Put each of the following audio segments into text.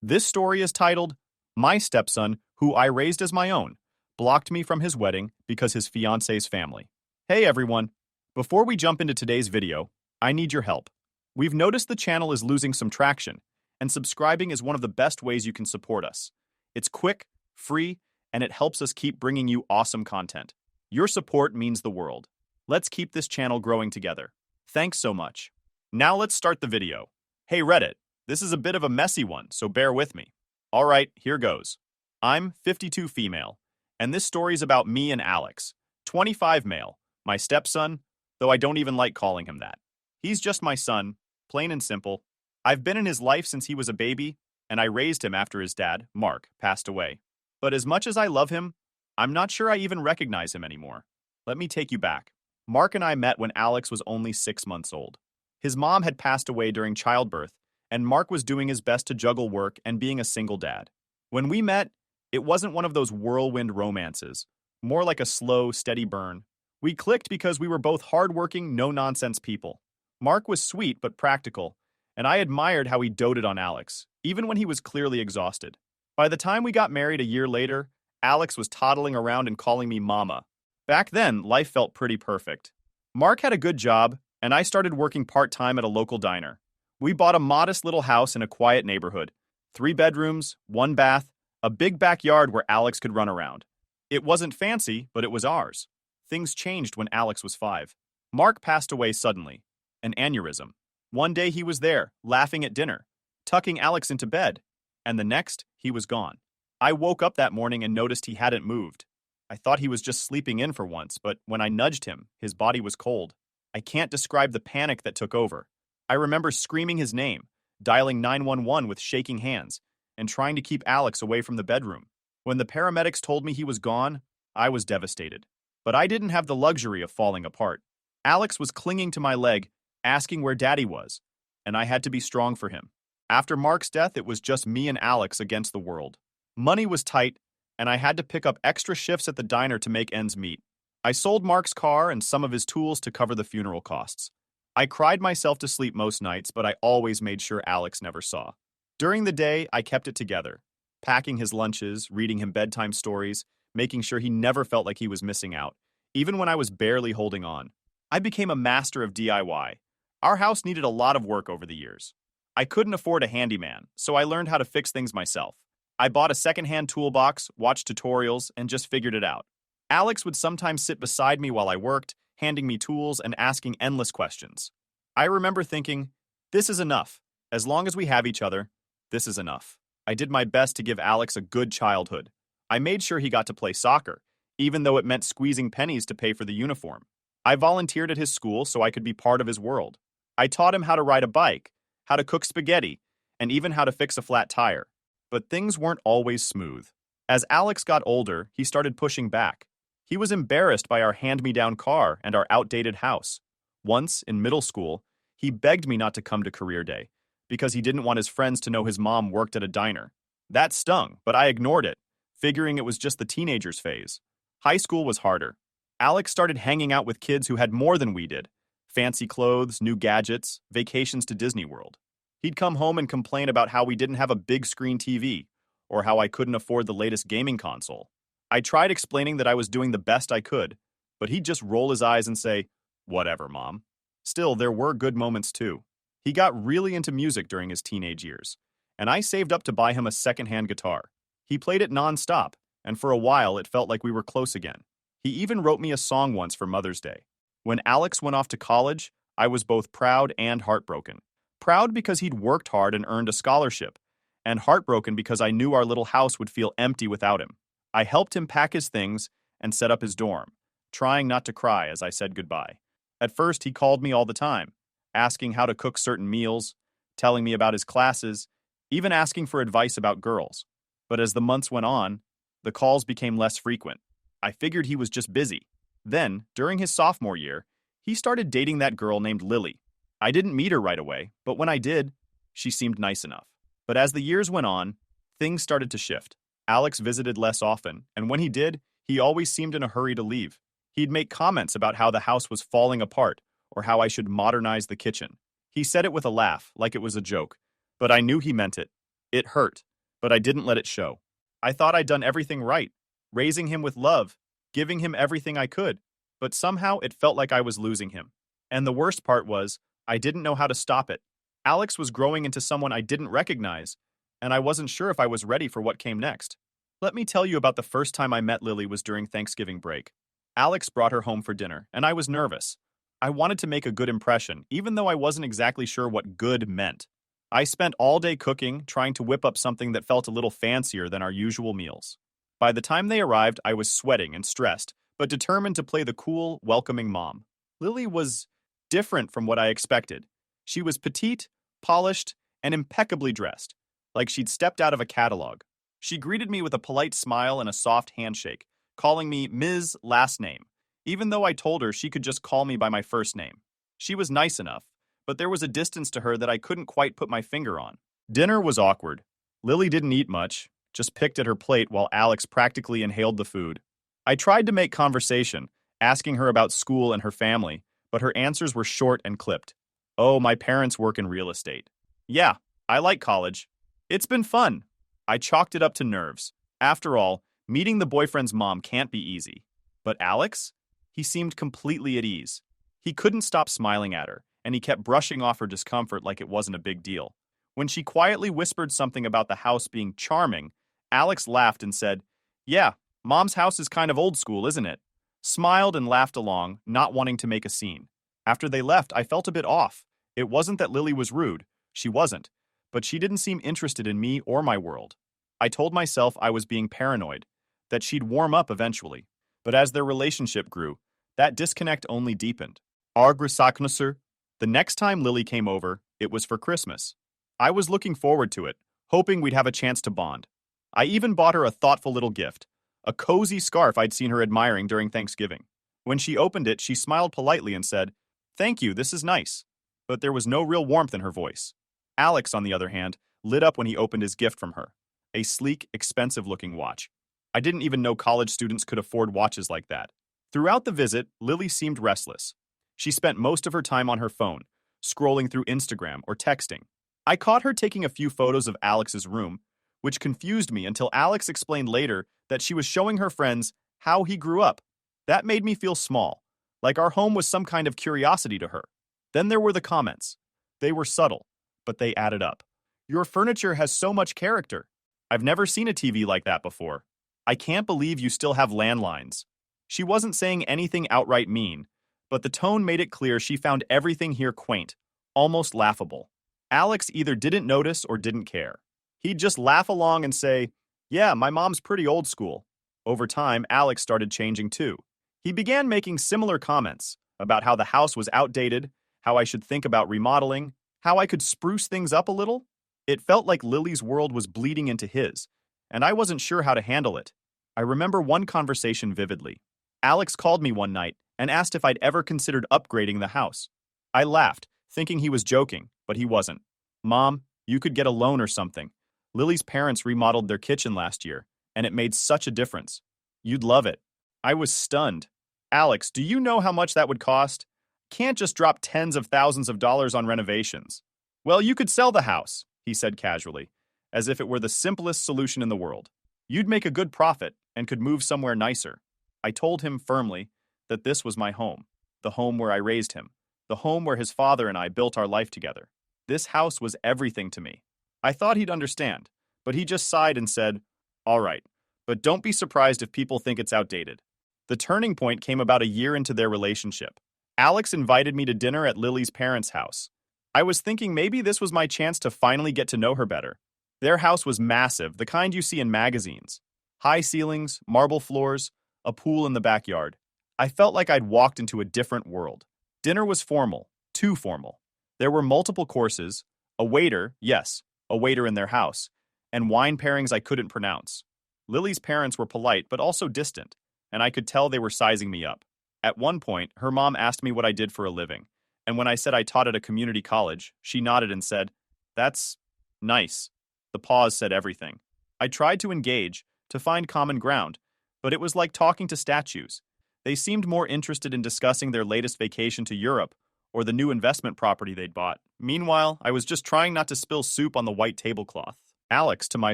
This story is titled, My Stepson, Who I Raised as My Own, Blocked Me from His Wedding Because His Fiancée's Family. Hey everyone! Before we jump into today's video, I need your help. We've noticed the channel is losing some traction, and subscribing is one of the best ways you can support us. It's quick, free, and it helps us keep bringing you awesome content. Your support means the world. Let's keep this channel growing together. Thanks so much. Now let's start the video. Hey Reddit, this is a bit of a messy one, so bear with me. Alright, here goes. I'm 52 female, and this story's about me and Alex, 25 male, my stepson, though I don't even like calling him that. He's just my son, plain and simple. I've been in his life since he was a baby, and I raised him after his dad, Mark, passed away. But as much as I love him, I'm not sure I even recognize him anymore. Let me take you back. Mark and I met when Alex was only 6 months old. His mom had passed away during childbirth, and Mark was doing his best to juggle work and being a single dad. When we met, it wasn't one of those whirlwind romances, more like a slow, steady burn. We clicked because we were both hardworking, no-nonsense people. Mark was sweet but practical, and I admired how he doted on Alex, even when he was clearly exhausted. By the time we got married a year later, Alex was toddling around and calling me mama. Back then, life felt pretty perfect. Mark had a good job, and I started working part-time at a local diner. We bought a modest little house in a quiet neighborhood. 3 bedrooms, 1 bath, a big backyard where Alex could run around. It wasn't fancy, but it was ours. Things changed when Alex was 5. Mark passed away suddenly. An aneurysm. One day he was there, laughing at dinner, tucking Alex into bed, and the next, he was gone. I woke up that morning and noticed he hadn't moved. I thought he was just sleeping in for once, but when I nudged him, his body was cold. I can't describe the panic that took over. I remember screaming his name, dialing 911 with shaking hands, and trying to keep Alex away from the bedroom. When the paramedics told me he was gone, I was devastated. But I didn't have the luxury of falling apart. Alex was clinging to my leg, asking where Daddy was, and I had to be strong for him. After Mark's death, it was just me and Alex against the world. Money was tight, and I had to pick up extra shifts at the diner to make ends meet. I sold Mark's car and some of his tools to cover the funeral costs. I cried myself to sleep most nights, but I always made sure Alex never saw. During the day, I kept it together, packing his lunches, reading him bedtime stories, making sure he never felt like he was missing out, even when I was barely holding on. I became a master of DIY. Our house needed a lot of work over the years. I couldn't afford a handyman, so I learned how to fix things myself. I bought a secondhand toolbox, watched tutorials, and just figured it out. Alex would sometimes sit beside me while I worked, handing me tools and asking endless questions. I remember thinking, this is enough. As long as we have each other, this is enough. I did my best to give Alex a good childhood. I made sure he got to play soccer, even though it meant squeezing pennies to pay for the uniform. I volunteered at his school so I could be part of his world. I taught him how to ride a bike, how to cook spaghetti, and even how to fix a flat tire. But things weren't always smooth. As Alex got older, he started pushing back. He was embarrassed by our hand-me-down car and our outdated house. Once, in middle school, he begged me not to come to career day because he didn't want his friends to know his mom worked at a diner. That stung, but I ignored it, figuring it was just the teenagers phase. High school was harder. Alex started hanging out with kids who had more than we did. Fancy clothes, new gadgets, vacations to Disney World. He'd come home and complain about how we didn't have a big screen TV, or how I couldn't afford the latest gaming console. I tried explaining that I was doing the best I could, but he'd just roll his eyes and say, "Whatever, Mom." Still, there were good moments too. He got really into music during his teenage years, and I saved up to buy him a secondhand guitar. He played it non-stop, and for a while it felt like we were close again. He even wrote me a song once for Mother's Day. When Alex went off to college, I was both proud and heartbroken. Proud because he'd worked hard and earned a scholarship, and heartbroken because I knew our little house would feel empty without him. I helped him pack his things and set up his dorm, trying not to cry as I said goodbye. At first, he called me all the time, asking how to cook certain meals, telling me about his classes, even asking for advice about girls. But as the months went on, the calls became less frequent. I figured he was just busy. Then, during his sophomore year, he started dating that girl named Lily. I didn't meet her right away, but when I did, she seemed nice enough. But as the years went on, things started to shift. Alex visited less often, and when he did, he always seemed in a hurry to leave. He'd make comments about how the house was falling apart or how I should modernize the kitchen. He said it with a laugh, like it was a joke, but I knew he meant it. It hurt. but I didn't let it show. I thought I'd done everything right, raising him with love, giving him everything I could, but somehow it felt like I was losing him. And the worst part was, I didn't know how to stop it. Alex was growing into someone I didn't recognize, and I wasn't sure if I was ready for what came next. Let me tell you about the first time I met Lily was during Thanksgiving break. Alex brought her home for dinner, and I was nervous. I wanted to make a good impression, even though I wasn't exactly sure what good meant. I spent all day cooking, trying to whip up something that felt a little fancier than our usual meals. By the time they arrived, I was sweating and stressed, but determined to play the cool, welcoming mom. Lily was different from what I expected. She was petite, polished, and impeccably dressed, like she'd stepped out of a catalog. She greeted me with a polite smile and a soft handshake, calling me Ms. Last Name, even though I told her she could just call me by my first name. She was nice enough, but there was a distance to her that I couldn't quite put my finger on. Dinner was awkward. Lily didn't eat much, just picked at her plate while Alex practically inhaled the food. I tried to make conversation, asking her about school and her family, but her answers were short and clipped. Oh, my parents work in real estate. Yeah, I like college. It's been fun. I chalked it up to nerves. After all, meeting the boyfriend's mom can't be easy. But Alex? He seemed completely at ease. He couldn't stop smiling at her, and he kept brushing off her discomfort like it wasn't a big deal. When she quietly whispered something about the house being charming, Alex laughed and said, "Yeah, Mom's house is kind of old school, isn't it?" Smiled and laughed along, not wanting to make a scene. After they left, I felt a bit off. It wasn't that Lily was rude. She wasn't. But she didn't seem interested in me or my world. I told myself I was being paranoid, that she'd warm up eventually. But as their relationship grew, that disconnect only deepened. Argrisaknusser. The next time Lily came over, it was for Christmas. I was looking forward to it, hoping we'd have a chance to bond. I even bought her a thoughtful little gift, a cozy scarf I'd seen her admiring during Thanksgiving. When she opened it, she smiled politely and said, "Thank you, this is nice." But there was no real warmth in her voice. Alex, on the other hand, lit up when he opened his gift from her, a sleek, expensive-looking watch. I didn't even know college students could afford watches like that. Throughout the visit, Lily seemed restless. She spent most of her time on her phone, scrolling through Instagram or texting. I caught her taking a few photos of Alex's room, which confused me until Alex explained later that she was showing her friends how he grew up. That made me feel small, like our home was some kind of curiosity to her. Then there were the comments. They were subtle, but they added up. "Your furniture has so much character. I've never seen a TV like that before. I can't believe you still have landlines." She wasn't saying anything outright mean, but the tone made it clear she found everything here quaint, almost laughable. Alex either didn't notice or didn't care. He'd just laugh along and say, "Yeah, my mom's pretty old school." Over time, Alex started changing too. He began making similar comments about how the house was outdated, how I should think about remodeling, how I could spruce things up a little. It felt like Lily's world was bleeding into his, and I wasn't sure how to handle it. I remember one conversation vividly. Alex called me one night and asked if I'd ever considered upgrading the house. I laughed, thinking he was joking, but he wasn't. "Mom, you could get a loan or something. Lily's parents remodeled their kitchen last year, and it made such a difference. You'd love it." I was stunned. "Alex, do you know how much that would cost? Can't just drop tens of thousands of dollars on renovations." "Well, you could sell the house," he said casually, as if it were the simplest solution in the world. "You'd make a good profit and could move somewhere nicer." I told him firmly that this was my home, the home where I raised him, the home where his father and I built our life together. This house was everything to me. I thought he'd understand, but he just sighed and said, "All right, but don't be surprised if people think it's outdated." The turning point came about a year into their relationship. Alex invited me to dinner at Lily's parents' house. I was thinking maybe this was my chance to finally get to know her better. Their house was massive, the kind you see in magazines. High ceilings, marble floors, a pool in the backyard. I felt like I'd walked into a different world. Dinner was formal, too formal. There were multiple courses, a waiter, yes, a waiter in their house, and wine pairings I couldn't pronounce. Lily's parents were polite but also distant, and I could tell they were sizing me up. At one point, her mom asked me what I did for a living, and when I said I taught at a community college, she nodded and said, "That's nice." The pause said everything. I tried to engage, to find common ground, but it was like talking to statues. They seemed more interested in discussing their latest vacation to Europe or the new investment property they'd bought. Meanwhile, I was just trying not to spill soup on the white tablecloth. Alex, to my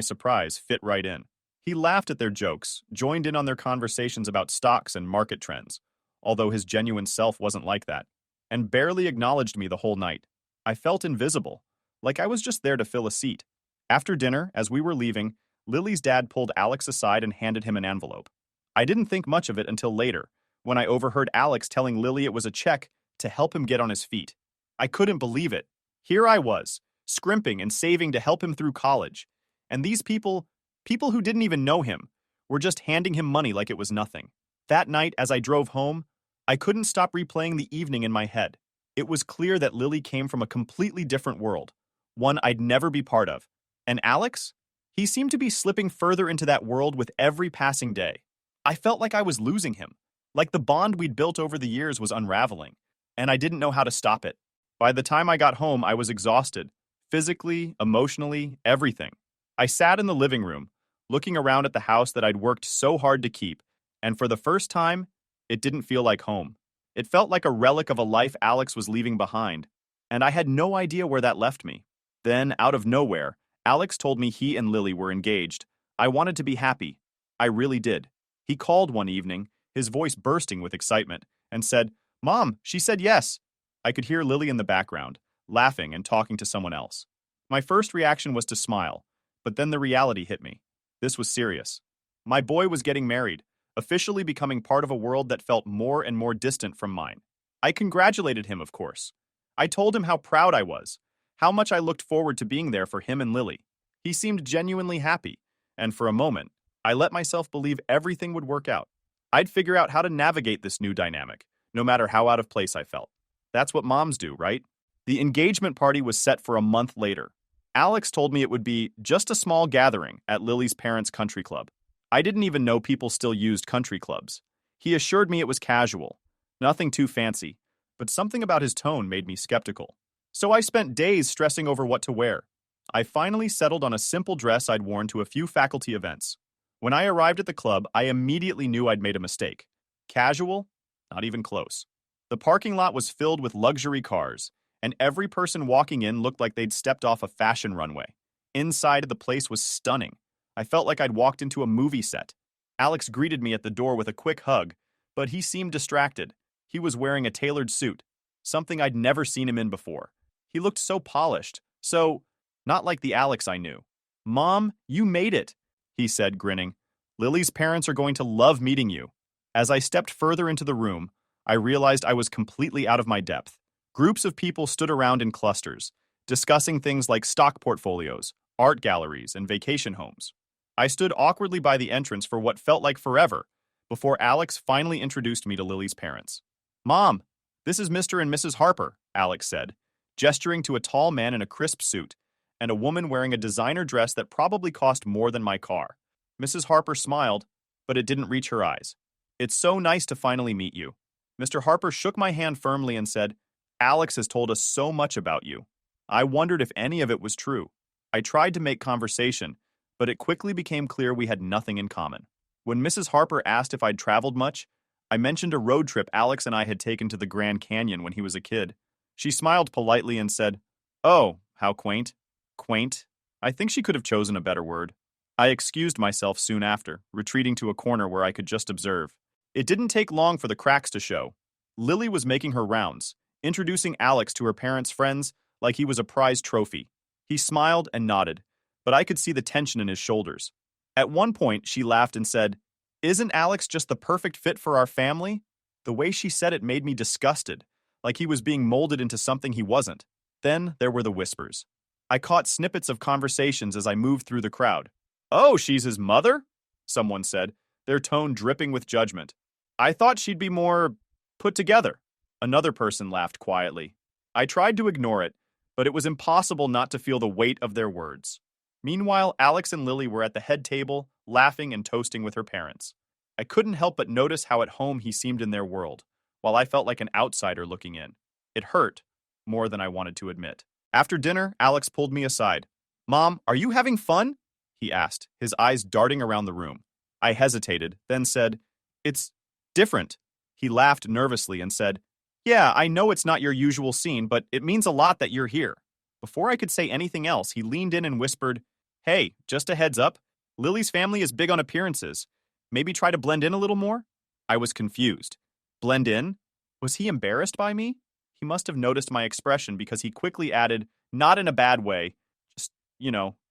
surprise, fit right in. He laughed at their jokes, joined in on their conversations about stocks and market trends, although his genuine self wasn't like that, and barely acknowledged me the whole night. I felt invisible, like I was just there to fill a seat. After dinner, as we were leaving, Lily's dad pulled Alex aside and handed him an envelope. I didn't think much of it until later, when I overheard Alex telling Lily it was a check to help him get on his feet. I couldn't believe it. Here I was, scrimping and saving to help him through college, and these people who didn't even know him, were just handing him money like it was nothing. That night, as I drove home, I couldn't stop replaying the evening in my head. It was clear that Lily came from a completely different world, one I'd never be part of. And Alex? He seemed to be slipping further into that world with every passing day. I felt like I was losing him, like the bond we'd built over the years was unraveling, and I didn't know how to stop it. By the time I got home, I was exhausted, physically, emotionally, everything. I sat in the living room, looking around at the house that I'd worked so hard to keep, and for the first time, it didn't feel like home. It felt like a relic of a life Alex was leaving behind, and I had no idea where that left me. Then, out of nowhere, Alex told me he and Lily were engaged. I wanted to be happy. I really did. He called one evening, his voice bursting with excitement, and said, "Mom, she said yes." I could hear Lily in the background, laughing and talking to someone else. My first reaction was to smile, but then the reality hit me. This was serious. My boy was getting married, officially becoming part of a world that felt more and more distant from mine. I congratulated him, of course. I told him how proud I was, how much I looked forward to being there for him and Lily. He seemed genuinely happy, and for a moment, I let myself believe everything would work out. I'd figure out how to navigate this new dynamic, no matter how out of place I felt. That's what moms do, right? The engagement party was set for a month later. Alex told me it would be just a small gathering at Lily's parents' country club. I didn't even know people still used country clubs. He assured me it was casual, nothing too fancy, but something about his tone made me skeptical. So I spent days stressing over what to wear. I finally settled on a simple dress I'd worn to a few faculty events. When I arrived at the club, I immediately knew I'd made a mistake. Casual? Not even close. The parking lot was filled with luxury cars, and every person walking in looked like they'd stepped off a fashion runway. Inside, the place was stunning. I felt like I'd walked into a movie set. Alex greeted me at the door with a quick hug, but he seemed distracted. He was wearing a tailored suit, something I'd never seen him in before. He looked so polished, so not like the Alex I knew. "Mom, you made it," he said, grinning. "Lily's parents are going to love meeting you." As I stepped further into the room, I realized I was completely out of my depth. Groups of people stood around in clusters, discussing things like stock portfolios, art galleries, and vacation homes. I stood awkwardly by the entrance for what felt like forever, before Alex finally introduced me to Lily's parents. "Mom, this is Mr. and Mrs. Harper," Alex said, gesturing to a tall man in a crisp suit and a woman wearing a designer dress that probably cost more than my car. Mrs. Harper smiled, but it didn't reach her eyes. "It's so nice to finally meet you." Mr. Harper shook my hand firmly and said, "Alex has told us so much about you." I wondered if any of it was true. I tried to make conversation, but it quickly became clear we had nothing in common. When Mrs. Harper asked if I'd traveled much, I mentioned a road trip Alex and I had taken to the Grand Canyon when he was a kid. She smiled politely and said, "Oh, how quaint." Quaint? I think she could have chosen a better word. I excused myself soon after, retreating to a corner where I could just observe. It didn't take long for the cracks to show. Lily was making her rounds, introducing Alex to her parents' friends like he was a prize trophy. He smiled and nodded, but I could see the tension in his shoulders. At one point, she laughed and said, "Isn't Alex just the perfect fit for our family?" The way she said it made me disgusted, like he was being molded into something he wasn't. Then there were the whispers. I caught snippets of conversations as I moved through the crowd. "Oh, she's his mother?" someone said, their tone dripping with judgment. "I thought she'd be more put together." Another person laughed quietly. I tried to ignore it, but it was impossible not to feel the weight of their words. Meanwhile, Alex and Lily were at the head table, laughing and toasting with her parents. I couldn't help but notice how at home he seemed in their world, while I felt like an outsider looking in. It hurt, more than I wanted to admit. After dinner, Alex pulled me aside. "Mom, are you having fun?" he asked, his eyes darting around the room. I hesitated, then said, "It's different." He laughed nervously and said, "Yeah, I know it's not your usual scene, but it means a lot that you're here." Before I could say anything else, he leaned in and whispered, Hey, just a heads up. Lily's family is big on appearances. Maybe try to blend in a little more? I was confused. Blend in? Was he embarrassed by me? He must have noticed my expression because he quickly added, not in a bad way, just,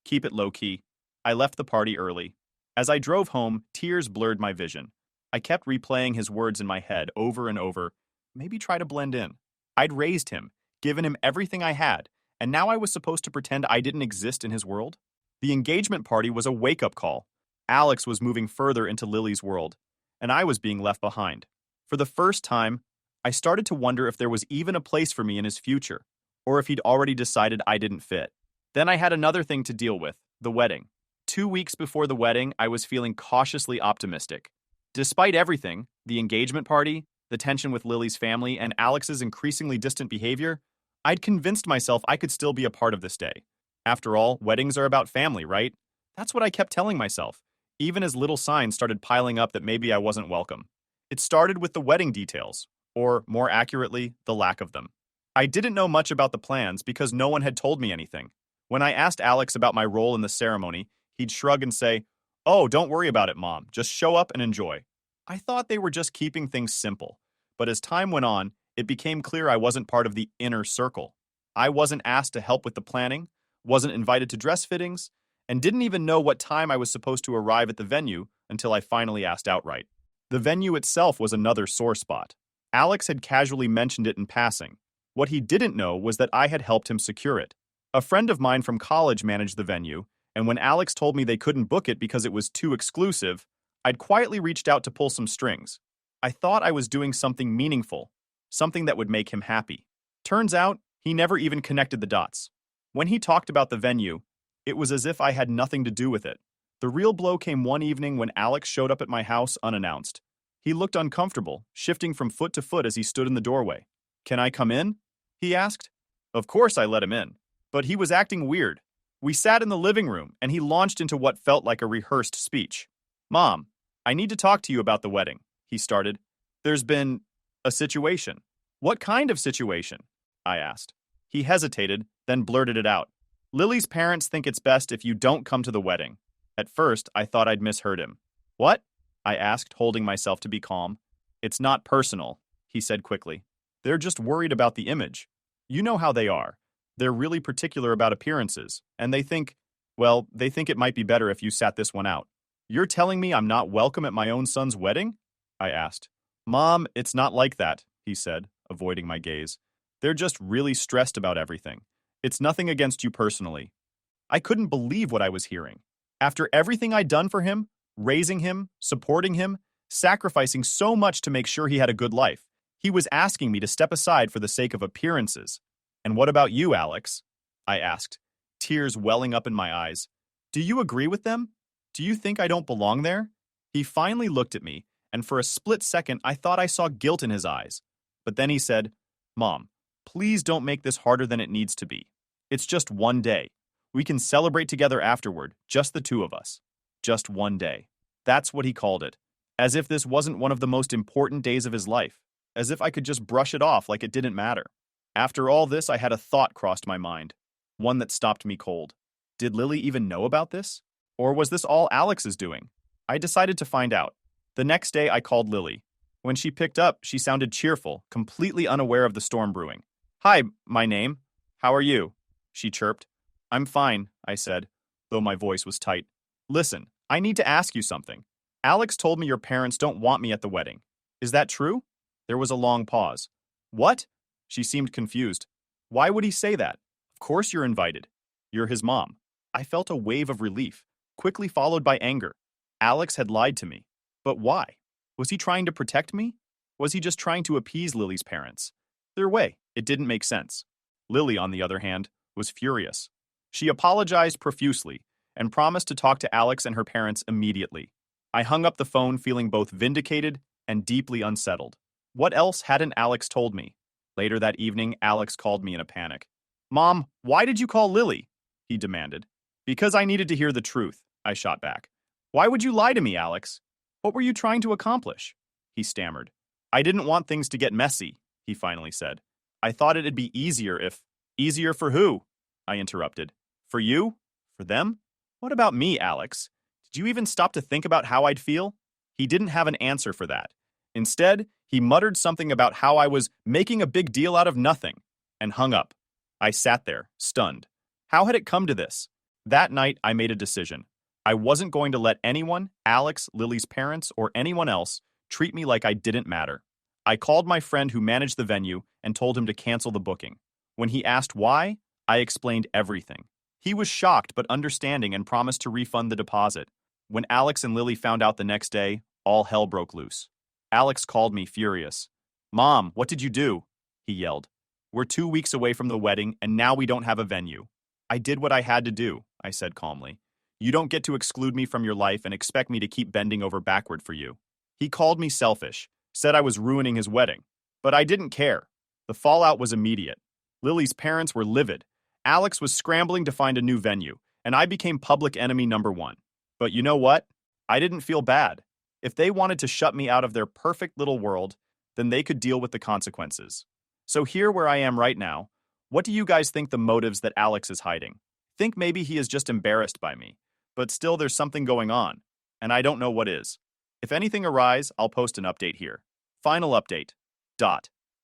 keep it low-key. I left the party early. As I drove home, tears blurred my vision. I kept replaying his words in my head over and over. Maybe try to blend in. I'd raised him, given him everything I had, and now I was supposed to pretend I didn't exist in his world? The engagement party was a wake-up call. Alex was moving further into Lily's world, and I was being left behind. For the first time, I started to wonder if there was even a place for me in his future, or if he'd already decided I didn't fit. Then I had another thing to deal with, the wedding. 2 weeks before the wedding, I was feeling cautiously optimistic. Despite everything, the engagement party, the tension with Lily's family, and Alex's increasingly distant behavior, I'd convinced myself I could still be a part of this day. After all, weddings are about family, right? That's what I kept telling myself, even as little signs started piling up that maybe I wasn't welcome. It started with the wedding details, or more accurately, the lack of them. I didn't know much about the plans because no one had told me anything. When I asked Alex about my role in the ceremony, he'd shrug and say, "Oh, don't worry about it, Mom. Just show up and enjoy." I thought they were just keeping things simple, but as time went on, it became clear I wasn't part of the inner circle. I wasn't asked to help with the planning, wasn't invited to dress fittings, and didn't even know what time I was supposed to arrive at the venue until I finally asked outright. The venue itself was another sore spot. Alex had casually mentioned it in passing. What he didn't know was that I had helped him secure it. A friend of mine from college managed the venue, and when Alex told me they couldn't book it because it was too exclusive, I'd quietly reached out to pull some strings. I thought I was doing something meaningful, something that would make him happy. Turns out, he never even connected the dots. When he talked about the venue, it was as if I had nothing to do with it. The real blow came one evening when Alex showed up at my house unannounced. He looked uncomfortable, shifting from foot to foot as he stood in the doorway. "Can I come in?" he asked. Of course I let him in, but he was acting weird. We sat in the living room, and he launched into what felt like a rehearsed speech. "Mom, I need to talk to you about the wedding," he started. "There's been a situation." "What kind of situation?" I asked. He hesitated, then blurted it out. "Lily's parents think it's best if you don't come to the wedding." At first, I thought I'd misheard him. "What?" I asked, holding myself to be calm. "It's not personal," he said quickly. "They're just worried about the image. You know how they are. They're really particular about appearances, and they think it might be better if you sat this one out." "You're telling me I'm not welcome at my own son's wedding?" I asked. "Mom, it's not like that," he said, avoiding my gaze. "They're just really stressed about everything. It's nothing against you personally." I couldn't believe what I was hearing. After everything I'd done for him, raising him, supporting him, sacrificing so much to make sure he had a good life, he was asking me to step aside for the sake of appearances. "And what about you, Alex?" I asked, tears welling up in my eyes. "Do you agree with them? Do you think I don't belong there?" He finally looked at me, and for a split second I thought I saw guilt in his eyes. But then he said, "Mom, please don't make this harder than it needs to be. It's just one day. We can celebrate together afterward, just the two of us. Just one day." That's what he called it. As if this wasn't one of the most important days of his life. As if I could just brush it off like it didn't matter. After all this, I had a thought crossed my mind. One that stopped me cold. Did Lily even know about this? Or was this all Alex's doing? I decided to find out. The next day, I called Lily. When she picked up, she sounded cheerful, completely unaware of the storm brewing. "Hi, my name. How are you?" she chirped. "I'm fine," I said, though my voice was tight. "Listen, I need to ask you something. Alex told me your parents don't want me at the wedding. Is that true?" There was a long pause. "What?" She seemed confused. "Why would he say that? Of course you're invited. You're his mom." I felt a wave of relief, quickly followed by anger. Alex had lied to me. But why? Was he trying to protect me? Was he just trying to appease Lily's parents? Either way, it didn't make sense. Lily, on the other hand, was furious. She apologized profusely and promised to talk to Alex and her parents immediately. I hung up the phone feeling both vindicated and deeply unsettled. What else hadn't Alex told me? Later that evening, Alex called me in a panic. "Mom, why did you call Lily?" he demanded. "Because I needed to hear the truth," I shot back. "Why would you lie to me, Alex? What were you trying to accomplish?" He stammered. "I didn't want things to get messy," he finally said. "I thought it'd be easier if—" "Easier for who?" I interrupted. "For you? For them? What about me, Alex? Did you even stop to think about how I'd feel? He didn't have an answer for that. Instead, he muttered something about how I was making a big deal out of nothing, and hung up. I sat there, stunned. How had it come to this? That night, I made a decision. I wasn't going to let anyone, Alex, Lily's parents, or anyone else, treat me like I didn't matter. I called my friend who managed the venue and told him to cancel the booking. When he asked why, I explained everything. He was shocked but understanding and promised to refund the deposit. When Alex and Lily found out the next day, all hell broke loose. Alex called me furious. "Mom, what did you do?" he yelled. "We're 2 weeks away from the wedding, and now we don't have a venue." "I did what I had to do," I said calmly. "You don't get to exclude me from your life and expect me to keep bending over backward for you." He called me selfish, said I was ruining his wedding. But I didn't care. The fallout was immediate. Lily's parents were livid. Alex was scrambling to find a new venue, and I became public enemy number one. But you know what? I didn't feel bad. If they wanted to shut me out of their perfect little world, then they could deal with the consequences. So here where I am right now, what do you guys think the motives that Alex is hiding? Think maybe he is just embarrassed by me, but still there's something going on, and I don't know what is. If anything arises, I'll post an update here. Final update.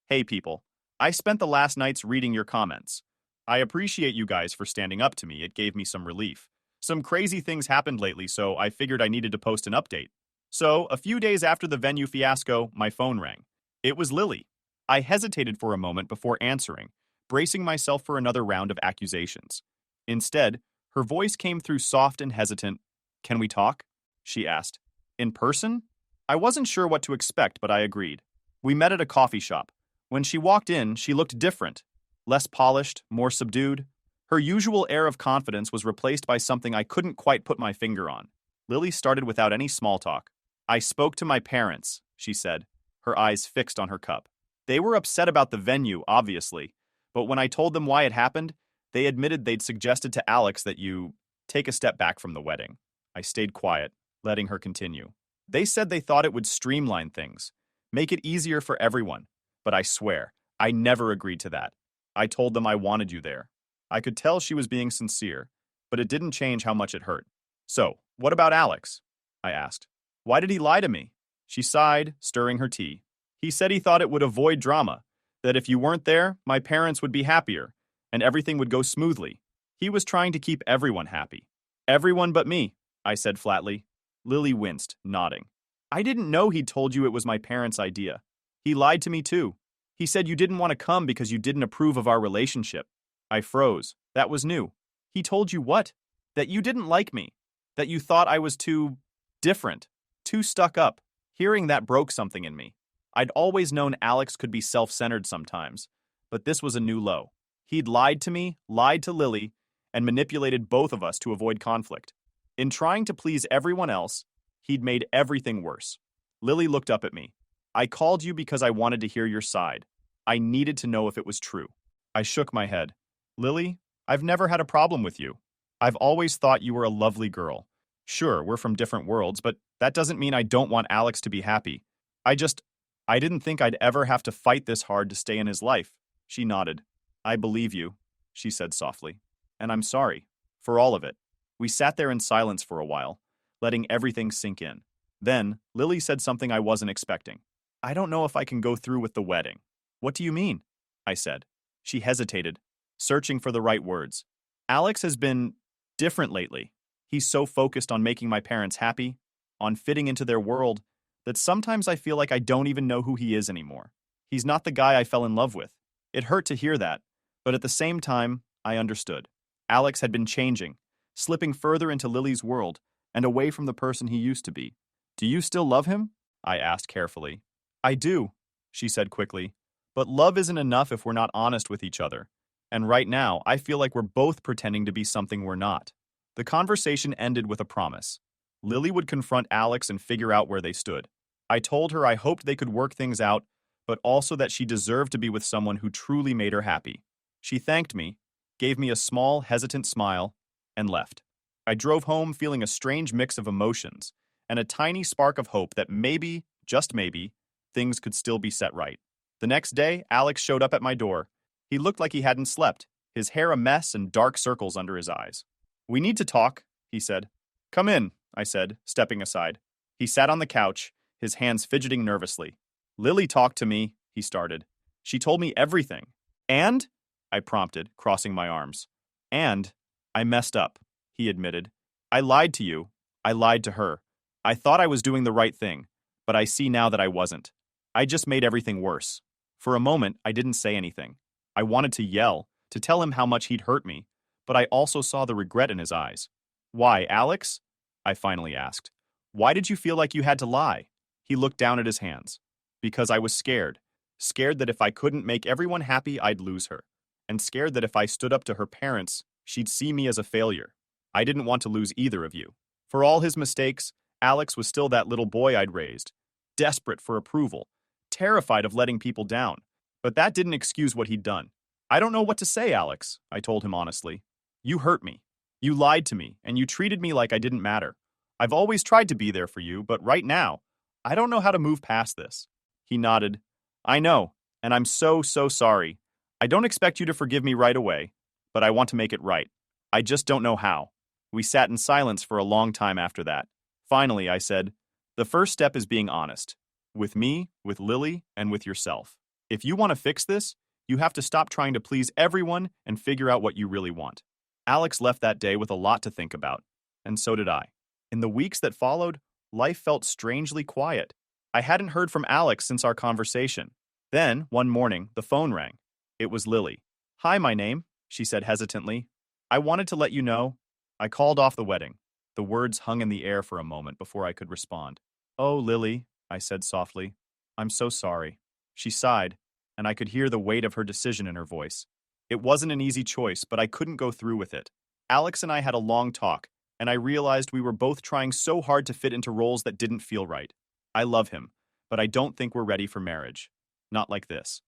Hey people, I spent the last nights reading your comments. I appreciate you guys for standing up to me. It gave me some relief. Some crazy things happened lately, so I figured I needed to post an update. So, a few days after the venue fiasco, my phone rang. It was Lily. I hesitated for a moment before answering, bracing myself for another round of accusations. Instead, her voice came through soft and hesitant. "Can we talk?" she asked. "In person?" I wasn't sure what to expect, but I agreed. We met at a coffee shop. When she walked in, she looked different. Less polished, more subdued. Her usual air of confidence was replaced by something I couldn't quite put my finger on. Lily started without any small talk. "I spoke to my parents," she said, her eyes fixed on her cup. "They were upset about the venue, obviously, but when I told them why it happened, they admitted they'd suggested to Alex that you take a step back from the wedding." I stayed quiet, letting her continue. "They said they thought it would streamline things, make it easier for everyone, but I swear, I never agreed to that. I told them I wanted you there." I could tell she was being sincere, but it didn't change how much it hurt. "So, what about Alex?" I asked. "Why did he lie to me?" She sighed, stirring her tea. "He said he thought it would avoid drama, that if you weren't there, my parents would be happier, and everything would go smoothly. He was trying to keep everyone happy." "Everyone but me," I said flatly. Lily winced, nodding. "I didn't know he'd told you it was my parents' idea. He lied to me too. He said you didn't want to come because you didn't approve of our relationship." I froze. That was new. "He told you what?" "That you didn't like me. That you thought I was too different, too stuck up." Hearing that broke something in me. I'd always known Alex could be self-centered sometimes, but this was a new low. He'd lied to me, lied to Lily, and manipulated both of us to avoid conflict. In trying to please everyone else, he'd made everything worse. Lily looked up at me. "I called you because I wanted to hear your side. I needed to know if it was true." I shook my head. "Lily, I've never had a problem with you. I've always thought you were a lovely girl. Sure, we're from different worlds, but that doesn't mean I don't want Alex to be happy. I didn't think I'd ever have to fight this hard to stay in his life." She nodded. "I believe you," she said softly. "And I'm sorry. For all of it." We sat there in silence for a while, letting everything sink in. Then, Lily said something I wasn't expecting. "I don't know if I can go through with the wedding." "What do you mean?" I said. She hesitated, searching for the right words. "Alex has been different lately. He's so focused on making my parents happy, on fitting into their world, that sometimes I feel like I don't even know who he is anymore. He's not the guy I fell in love with." It hurt to hear that, but at the same time, I understood. Alex had been changing, slipping further into Lily's world and away from the person he used to be. "Do you still love him?" I asked carefully. "I do," she said quickly. "But love isn't enough if we're not honest with each other. And right now, I feel like we're both pretending to be something we're not." The conversation ended with a promise. Lily would confront Alex and figure out where they stood. I told her I hoped they could work things out, but also that she deserved to be with someone who truly made her happy. She thanked me, gave me a small, hesitant smile, and left. I drove home feeling a strange mix of emotions and a tiny spark of hope that maybe, just maybe, things could still be set right. The next day, Alex showed up at my door. He looked like he hadn't slept, his hair a mess and dark circles under his eyes. "We need to talk," he said. Come in, I said, stepping aside. He sat on the couch, his hands fidgeting nervously. Lily talked to me, he started. She told me everything. And? I prompted, crossing my arms. And I messed up, he admitted. I lied to you. I lied to her. I thought I was doing the right thing, but I see now that I wasn't. I just made everything worse. For a moment, I didn't say anything. I wanted to yell, to tell him how much he'd hurt me, but I also saw the regret in his eyes. Why, Alex? I finally asked. Why did you feel like you had to lie? He looked down at his hands. Because I was scared. Scared that if I couldn't make everyone happy, I'd lose her. And scared that if I stood up to her parents, she'd see me as a failure. I didn't want to lose either of you. For all his mistakes, Alex was still that little boy I'd raised, desperate for approval, terrified of letting people down. But that didn't excuse what he'd done. I don't know what to say, Alex, I told him honestly. You hurt me. You lied to me, and you treated me like I didn't matter. I've always tried to be there for you, but right now, I don't know how to move past this. He nodded. I know, and I'm so sorry. I don't expect you to forgive me right away, but I want to make it right. I just don't know how. We sat in silence for a long time after that. Finally, I said, the first step is being honest. With me, with Lily, and with yourself. If you want to fix this, you have to stop trying to please everyone and figure out what you really want. Alex left that day with a lot to think about, and so did I. In the weeks that followed, life felt strangely quiet. I hadn't heard from Alex since our conversation. Then, one morning, the phone rang. It was Lily. Hi, my name, she said hesitantly. I wanted to let you know. I called off the wedding. The words hung in the air for a moment before I could respond. Oh, Lily, I said softly. I'm so sorry. She sighed, and I could hear the weight of her decision in her voice. It wasn't an easy choice, but I couldn't go through with it. Alex and I had a long talk, and I realized we were both trying so hard to fit into roles that didn't feel right. I love him, but I don't think we're ready for marriage. Not like this.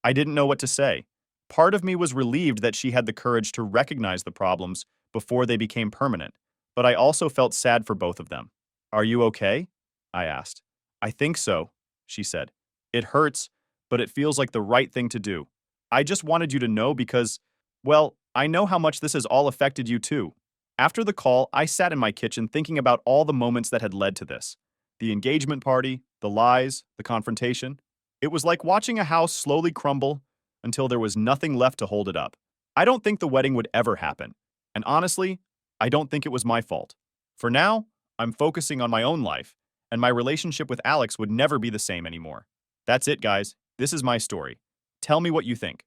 I didn't know what to say. Part of me was relieved that she had the courage to recognize the problems before they became permanent, but I also felt sad for both of them. Are you okay? I asked. I think so, she said. It hurts, but it feels like the right thing to do. I just wanted you to know because, well, I know how much this has all affected you too. After the call, I sat in my kitchen thinking about all the moments that had led to this. The engagement party, the lies, the confrontation. It was like watching a house slowly crumble until there was nothing left to hold it up. I don't think the wedding would ever happen. And honestly, I don't think it was my fault. For now, I'm focusing on my own life, and my relationship with Alex would never be the same anymore. That's it, guys. This is my story. Tell me what you think.